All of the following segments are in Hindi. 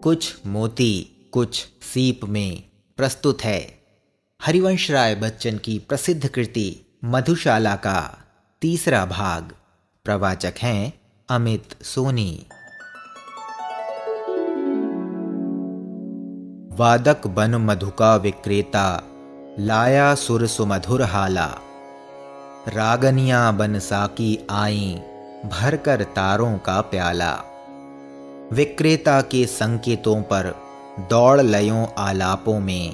कुछ मोती कुछ सीप में प्रस्तुत है हरिवंश राय बच्चन की प्रसिद्ध कृति मधुशाला का तीसरा भाग। प्रवाचक हैं अमित सोनी। वादक बन मधुका विक्रेता लाया सुर सुमधुर हाला। रागनियां बन साकी आई भरकर तारों का प्याला। विक्रेता के संकेतों पर दौड़ लयों आलापों में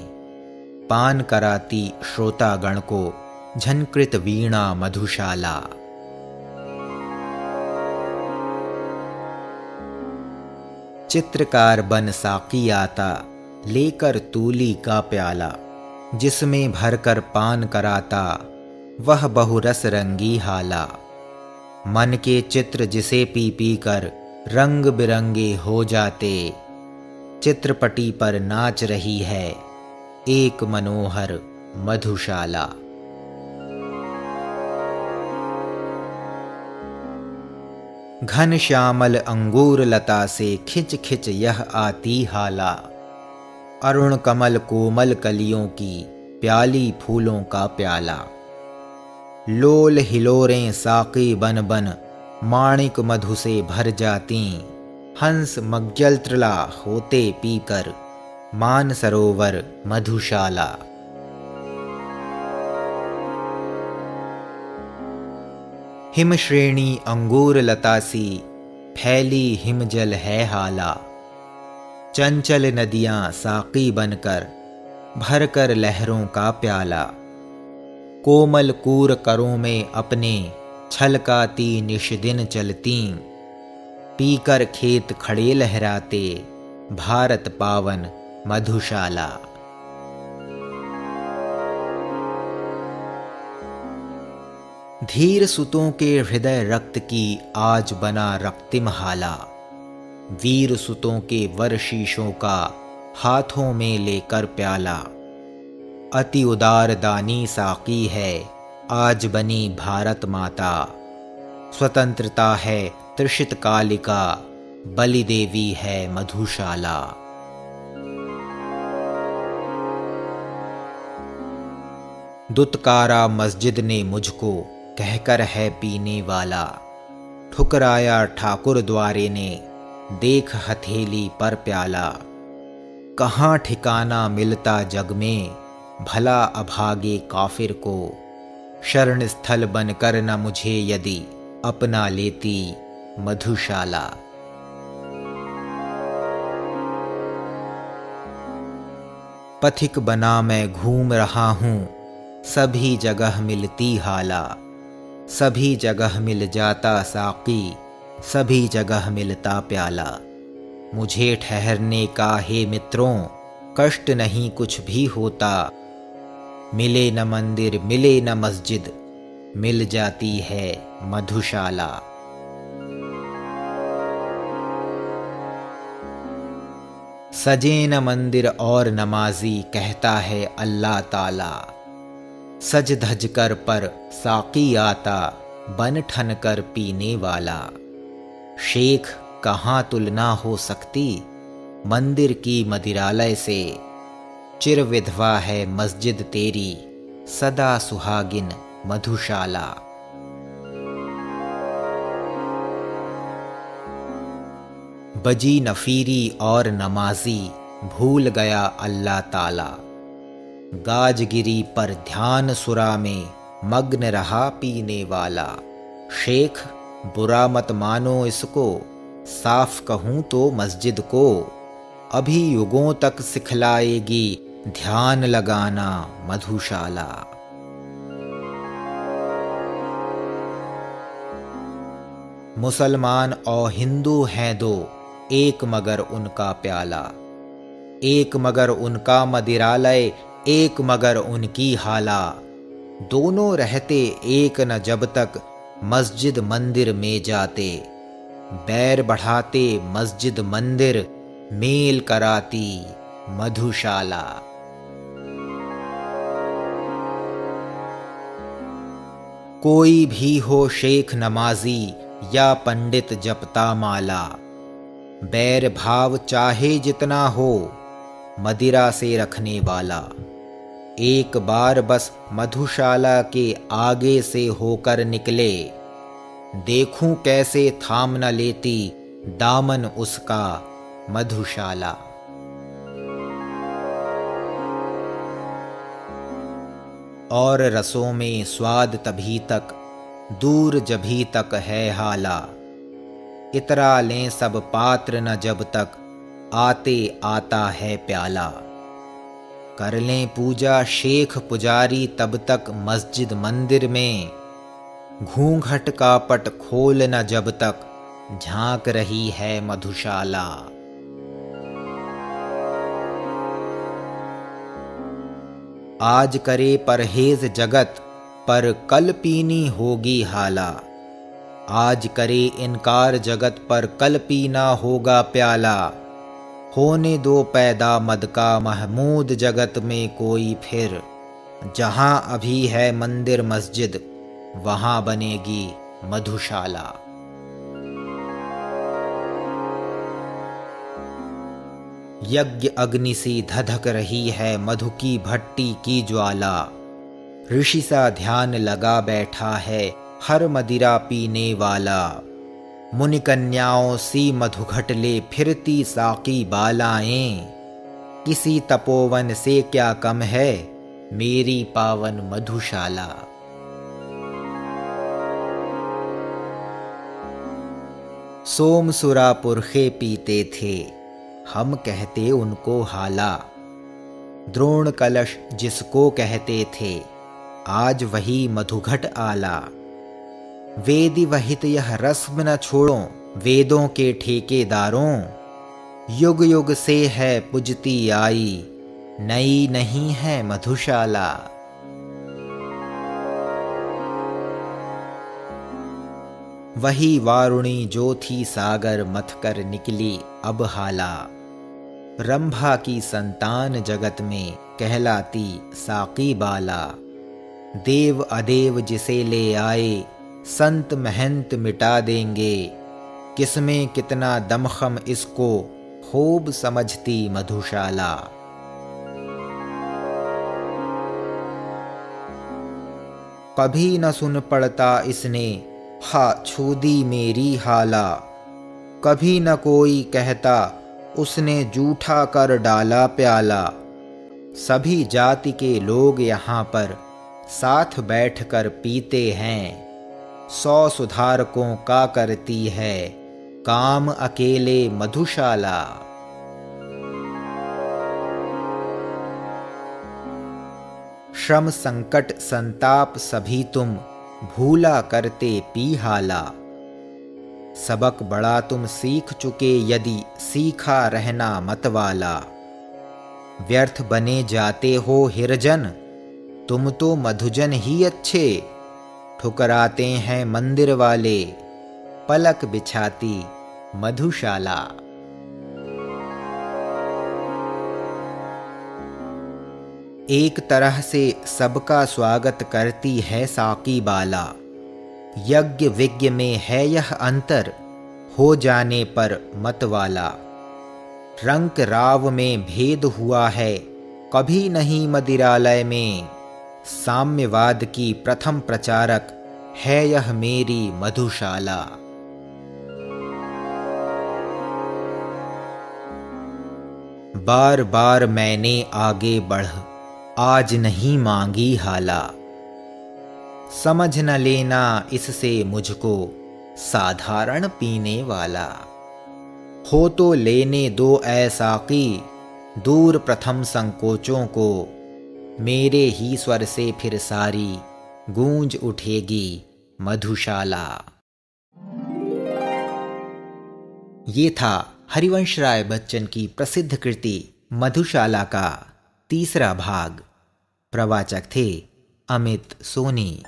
पान कराती श्रोतागण को झनकृत वीणा मधुशाला। चित्रकार बन साकी आता लेकर तूली का प्याला। जिसमें भरकर पान कराता वह बहुरस रंगी हाला। मन के चित्र जिसे पी पी कर रंग बिरंगे हो जाते। चित्रपटी पर नाच रही है एक मनोहर मधुशाला। घन श्यामल अंगूर लता से खिंच खिंच यह आती हाला। अरुण कमल कोमल कलियों की प्याली फूलों का प्याला। लोल हिलोरें साकी बन बन माणिक मधु से भर जाती। हंस मग्जलत्रला होते पीकर मान सरोवर मधुशाला। हिम श्रेणी अंगूर लता सी फैली हिमजल है हाला। चंचल नदियां साकी बनकर भरकर लहरों का प्याला। कोमल कूर करों में अपने छलकाती निशिदिन चलती। पीकर खेत खड़े लहराते भारत पावन मधुशाला। धीर सुतों के हृदय रक्त की आज बना रक्तिम हाला। वीर सुतों के वर शीशों का हाथों में लेकर प्याला। अति उदार दानी साकी है आज बनी भारत माता। स्वतंत्रता है त्रिषित कालिका बलि देवी है मधुशाला। दुत्कारा मस्जिद ने मुझको कहकर है पीने वाला। ठुकराया ठाकुर द्वारे ने देख हथेली पर प्याला। कहाँ ठिकाना मिलता जग में भला अभागे काफिर को। शरण स्थल बनकर न मुझे यदि अपना लेती मधुशाला। पथिक बना मैं घूम रहा हूँ सभी जगह मिलती हाला। सभी जगह मिल जाता साकी सभी जगह मिलता प्याला। मुझे ठहरने का हे मित्रों कष्ट नहीं कुछ भी होता। मिले न मंदिर मिले न मस्जिद मिल जाती है मधुशाला। सजे न मंदिर और नमाजी कहता है अल्लाह ताला। सज धज कर पर साकी आता बन ठन कर पीने वाला। शेख कहाँ तुलना हो सकती मंदिर की मदिरालय से। चिर विधवा है मस्जिद तेरी सदा सुहागिन मधुशाला। बजी नफीरी और नमाजी भूल गया अल्लाह ताला। गाजगिरी पर ध्यान सुरा में मग्न रहा पीने वाला। शेख बुरा मत मानो इसको साफ कहूं तो मस्जिद को। अभी युगों तक सिखलाएगी ध्यान लगाना मधुशाला। मुसलमान और हिंदू हैं दो एक मगर उनका प्याला। एक मगर उनका मदिरालय एक मगर उनकी हाला। दोनों रहते एक न जब तक मस्जिद मंदिर में जाते। बैर बढ़ाते मस्जिद मंदिर मेल कराती मधुशाला। कोई भी हो शेख नमाजी या पंडित जपता माला। बैर भाव चाहे जितना हो, मदिरा से रखने वाला। एक बार बस मधुशाला के आगे से होकर निकले, देखूं कैसे थाम न लेती दामन उसका मधुशाला। और रसों में स्वाद तभी तक, दूर जभी तक है हाला। इतरा लें सब पात्र न जब तक, आते आता है प्याला। कर लें पूजा शेख पुजारी तब तक मस्जिद मंदिर में, घूंघट का पट खोल न जब तक, झांक रही है मधुशाला। आज करे परहेज जगत, पर कल पीनी होगी हाला। आज करे इनकार जगत, पर कल पीना होगा प्याला। होने दो पैदा मद का महमूद जगत में कोई फिर, जहां अभी है मंदिर मस्जिद, वहां बनेगी मधुशाला। यज्ञ अग्नि सी धधक रही है मधु की भट्टी की ज्वाला। ऋषि सा ध्यान लगा बैठा है हर मदिरा पीने वाला। मुनि कन्याओं सी मधुघट ले फिरती साकी बालाएं, किसी तपोवन से क्या कम है मेरी पावन मधुशाला। सोमसुरा पुरखे पीते थे, हम कहते उनको हाला। द्रोण कलश जिसको कहते थे, आज वही मधुघट आला। वेदी वहित यह रस्म न छोड़ो वेदों के ठेकेदारों, युग युग से है पुजती आई, नई नहीं है मधुशाला। वही वारुणी जो थी सागर मथ कर निकली अब हाला। रंभा की संतान जगत में कहलाती साकी बाला। देव अदेव जिसे ले आए, संत महंत मिटा देंगे, किसमें कितना दमखम इसको खूब समझती मधुशाला। कभी न सुन पड़ता इसने हा छूदी मेरी हाला। कभी न कोई कहता उसने जूठा कर डाला प्याला। सभी जाति के लोग यहाँ पर साथ बैठकर पीते हैं। 100 सुधारकों का करती है काम अकेले मधुशाला। श्रम संकट संताप सभी तुम भूला करते पी हाला। सबक बड़ा तुम सीख चुके यदि सीखा रहना मतवाला। व्यर्थ बने जाते हो हिरजन, तुम तो मधुजन ही अच्छे। ठुकराते हैं मंदिर वाले, पलक बिछाती मधुशाला। एक तरह से सबका स्वागत करती है साकी बाला। यज्ञ विज्ञ में है यह अंतर, हो जाने पर मतवाला। रंक राव में भेद हुआ है कभी नहीं मदिरालय में। साम्यवाद की प्रथम प्रचारक है यह मेरी मधुशाला। बार बार मैंने आगे बढ़ आज नहीं मांगी हाला। समझ न लेना इससे मुझको साधारण पीने वाला। हो तो लेने दो ऐसा की दूर प्रथम संकोचों को। मेरे ही स्वर से फिर सारी गूंज उठेगी मधुशाला। ये था हरिवंश राय बच्चन की प्रसिद्ध कृति मधुशाला का तीसरा भाग। प्रवाचक थे अमित सोनी।